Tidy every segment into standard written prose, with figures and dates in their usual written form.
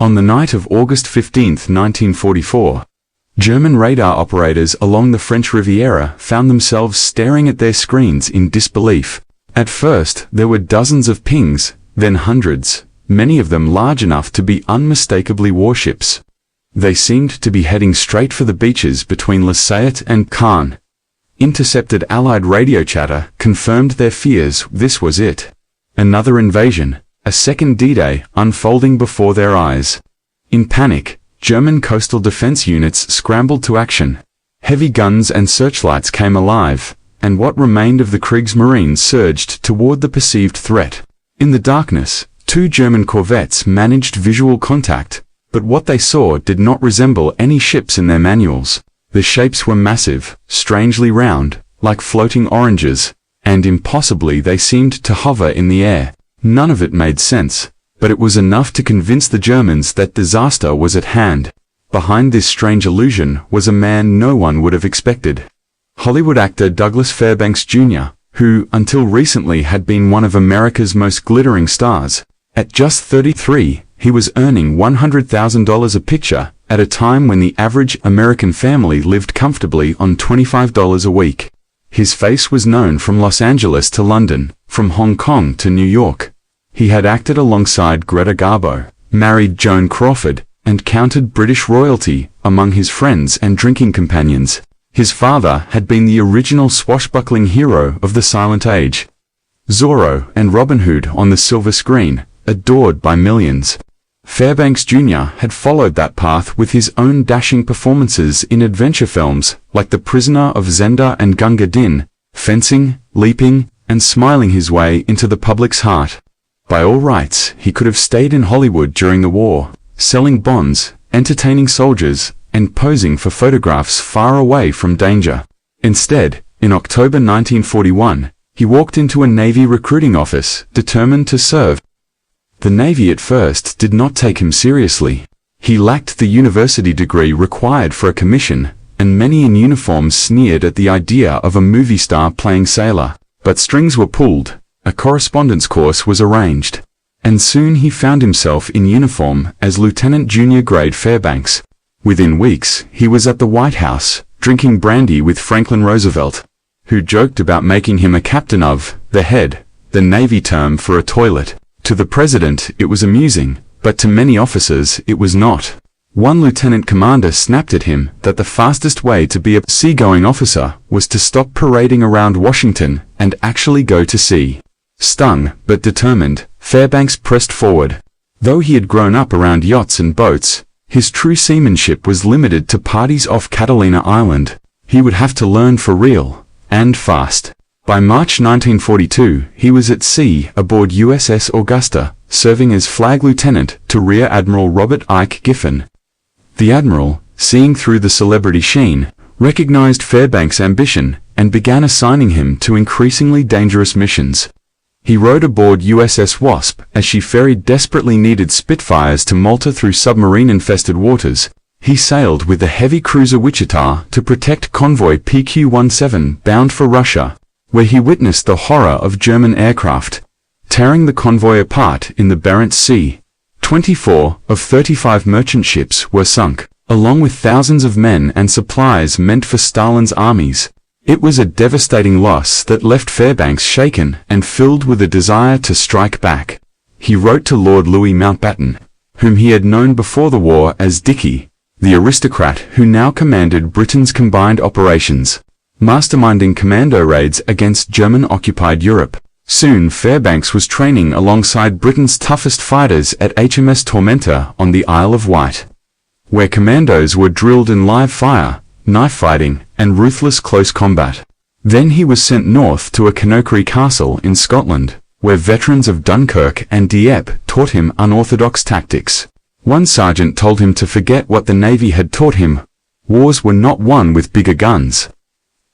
On the night of August 15, 1944, German radar operators along the French Riviera found themselves staring at their screens in disbelief. At first, there were dozens of pings, then hundreds, many of them large enough to be unmistakably warships. They seemed to be heading straight for the beaches between Les Sayet and Caen. Intercepted Allied radio chatter confirmed their fears. This was it. Another invasion, a second D-Day unfolding before their eyes. In panic, German coastal defense units scrambled to action. Heavy guns and searchlights came alive, and what remained of the Kriegsmarine surged toward the perceived threat. In the darkness, 2 German corvettes managed visual contact, but what they saw did not resemble any ships in their manuals. The shapes were massive, strangely round, like floating oranges, and impossibly they seemed to hover in the air. None of it made sense, but it was enough to convince the Germans that disaster was at hand. Behind this strange illusion was a man no one would have expected. Hollywood actor Douglas Fairbanks Junior, who, until recently, had been one of America's most glittering stars. At just 33, he was earning $100,000 a picture, at a time when the average American family lived comfortably on $25 a week. His face was known from Los Angeles to London, from Hong Kong to New York. He had acted alongside Greta Garbo, married Joan Crawford, and counted British royalty among his friends and drinking companions. His father had been the original swashbuckling hero of the Silent Age. Zorro and Robin Hood on the silver screen, adored by millions. Fairbanks Jr. had followed that path with his own dashing performances in adventure films like The Prisoner of Zenda and Gunga Din, fencing, leaping, and smiling his way into the public's heart. By all rights, he could have stayed in Hollywood during the war, selling bonds, entertaining soldiers, and posing for photographs far away from danger. Instead, in October 1941, he walked into a Navy recruiting office, determined to serve. The Navy at first did not take him seriously. He lacked the university degree required for a commission, and many in uniform sneered at the idea of a movie star playing sailor. But strings were pulled, a correspondence course was arranged, and soon he found himself in uniform as Lieutenant Junior Grade Fairbanks. Within weeks, he was at the White House, drinking brandy with Franklin Roosevelt, who joked about making him a captain of the head, the Navy term for a toilet. To the president it was amusing, but to many officers it was not. One lieutenant commander snapped at him that the fastest way to be a seagoing officer was to stop parading around Washington and actually go to sea. Stung, but determined, Fairbanks pressed forward. Though he had grown up around yachts and boats, his true seamanship was limited to parties off Catalina Island. He would have to learn for real, and fast. By March 1942, he was at sea aboard USS Augusta, serving as flag lieutenant to Rear Admiral Robert Ike Giffen. The admiral, seeing through the celebrity sheen, recognized Fairbanks' ambition and began assigning him to increasingly dangerous missions. He rowed aboard USS Wasp as she ferried desperately needed Spitfires to Malta through submarine-infested waters. He sailed with the heavy cruiser Wichita to protect convoy PQ-17 bound for Russia, where he witnessed the horror of German aircraft tearing the convoy apart in the Barents Sea. 24 of 35 merchant ships were sunk, along with thousands of men and supplies meant for Stalin's armies. It was a devastating loss that left Fairbanks shaken and filled with a desire to strike back. He wrote to Lord Louis Mountbatten, whom he had known before the war as Dickie, the aristocrat who now commanded Britain's combined operations, masterminding commando raids against German-occupied Europe. Soon Fairbanks was training alongside Britain's toughest fighters at HMS Tormentor on the Isle of Wight, where commandos were drilled in live fire, knife fighting, and ruthless close combat. Then he was sent north to a Knockery castle in Scotland, where veterans of Dunkirk and Dieppe taught him unorthodox tactics. One sergeant told him to forget what the Navy had taught him. Wars were not won with bigger guns,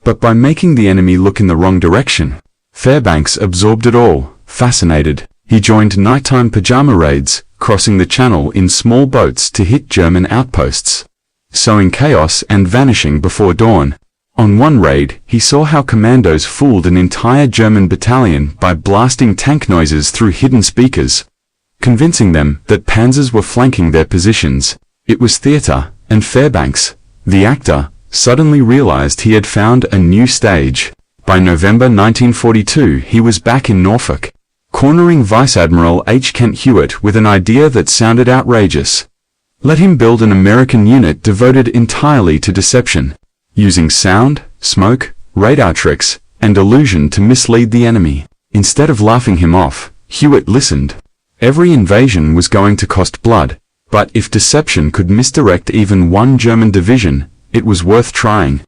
but by making the enemy look in the wrong direction. Fairbanks absorbed it all, fascinated. He joined nighttime pajama raids, crossing the channel in small boats to hit German outposts, sowing chaos and vanishing before dawn. On one raid, he saw how commandos fooled an entire German battalion by blasting tank noises through hidden speakers. convincing them that panzers were flanking their positions. It was theater, and Fairbanks, the actor, suddenly realized he had found a new stage. By November 1942 he was back in Norfolk, cornering Vice Admiral H. Kent Hewitt with an idea that sounded outrageous. Let him build an American unit devoted entirely to deception, using sound, smoke, radar tricks, and illusion to mislead the enemy. Instead of laughing him off, Hewitt listened. Every invasion was going to cost blood, but if deception could misdirect even one German division, it was worth trying.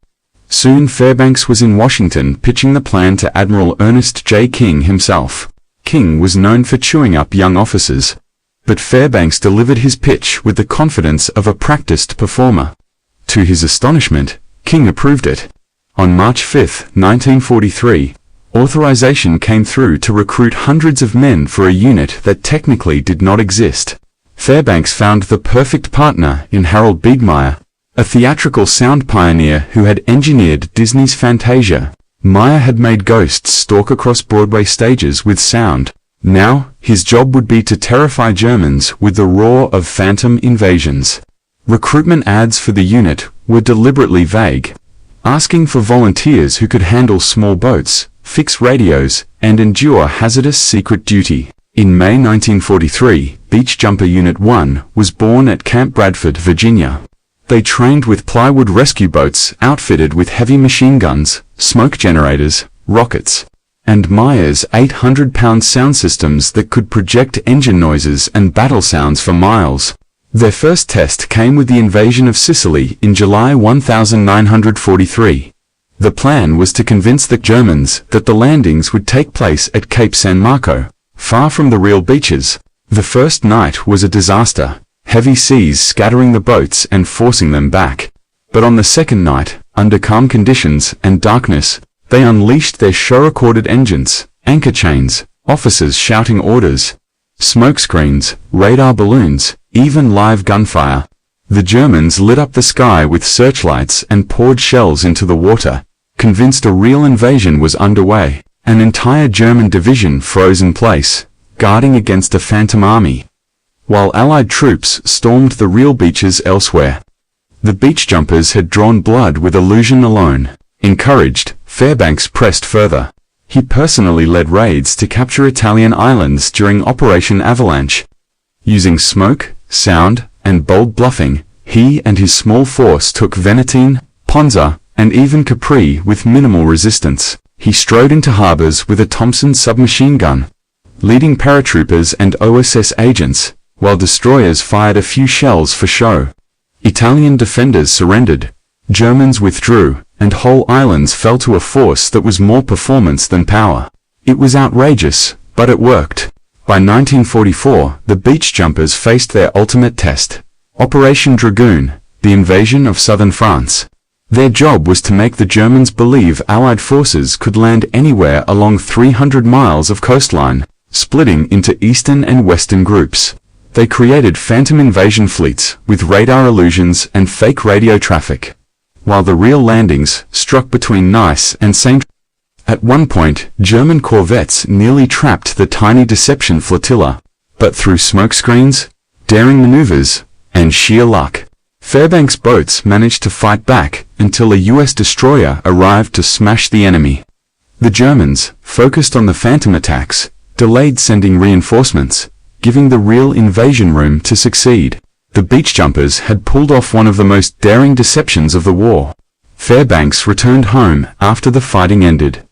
Soon Fairbanks was in Washington pitching the plan to Admiral Ernest J. King himself. King was known for chewing up young officers, but Fairbanks delivered his pitch with the confidence of a practiced performer. To his astonishment, King approved it. On March 5, 1943, authorization came through to recruit hundreds of men for a unit that technically did not exist. Fairbanks found the perfect partner in Harold Biegmeier, a theatrical sound pioneer who had engineered Disney's Fantasia. Meyer had made ghosts stalk across Broadway stages with sound. Now, his job would be to terrify Germans with the roar of phantom invasions. Recruitment ads for the unit were deliberately vague, asking for volunteers who could handle small boats, fix radios, and endure hazardous secret duty. In May 1943, Beach Jumper Unit 1 was born at Camp Bradford, Virginia. They trained with plywood rescue boats outfitted with heavy machine guns, smoke generators, rockets, and Meyer's 800-pound sound systems that could project engine noises and battle sounds for miles. Their first test came with the invasion of Sicily in July 1943. The plan was to convince the Germans that the landings would take place at Cape San Marco, far from the real beaches. The first night was a disaster, heavy seas scattering the boats and forcing them back. But on the second night, under calm conditions and darkness, they unleashed their show-recorded engines, anchor chains, officers shouting orders, smoke screens, radar balloons, even live gunfire. The Germans lit up the sky with searchlights and poured shells into the water, convinced a real invasion was underway. An entire German division froze in place, guarding against a phantom army, while Allied troops stormed the real beaches elsewhere. The beach jumpers had drawn blood with illusion alone. Encouraged, Fairbanks pressed further. He personally led raids to capture Italian islands during Operation Avalanche. Using smoke, sound, and bold bluffing, he and his small force took Venetine, Ponza, and even Capri with minimal resistance. He strode into harbors with a Thompson submachine gun, leading paratroopers and OSS agents, while destroyers fired a few shells for show. Italian defenders surrendered, Germans withdrew, and whole islands fell to a force that was more performance than power. It was outrageous, but it worked. By 1944, the beach jumpers faced their ultimate test. Operation Dragoon, the invasion of southern France. Their job was to make the Germans believe Allied forces could land anywhere along 300 miles of coastline, splitting into eastern and western groups. They created phantom invasion fleets with radar illusions and fake radio traffic, while the real landings struck between Nice and St. At one point, German corvettes nearly trapped the tiny deception flotilla, but through smokescreens, daring maneuvers, and sheer luck, Fairbanks' boats managed to fight back until a U.S. destroyer arrived to smash the enemy. The Germans, focused on the phantom attacks, delayed sending reinforcements, giving the real invasion room to succeed. The beach jumpers had pulled off one of the most daring deceptions of the war. Fairbanks returned home after the fighting ended.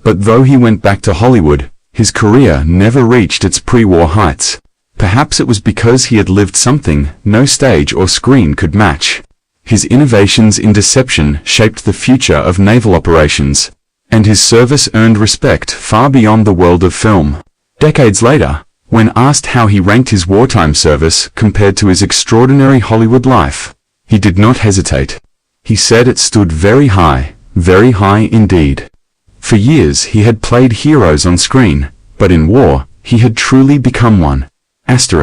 But though he went back to Hollywood, his career never reached its pre-war heights. Perhaps it was because he had lived something no stage or screen could match. His innovations in deception shaped the future of naval operations, and his service earned respect far beyond the world of film. Decades later, when asked how he ranked his wartime service compared to his extraordinary Hollywood life, he did not hesitate. He said it stood very high indeed. For years he had played heroes on screen, but in war, he had truly become one. Asterisk.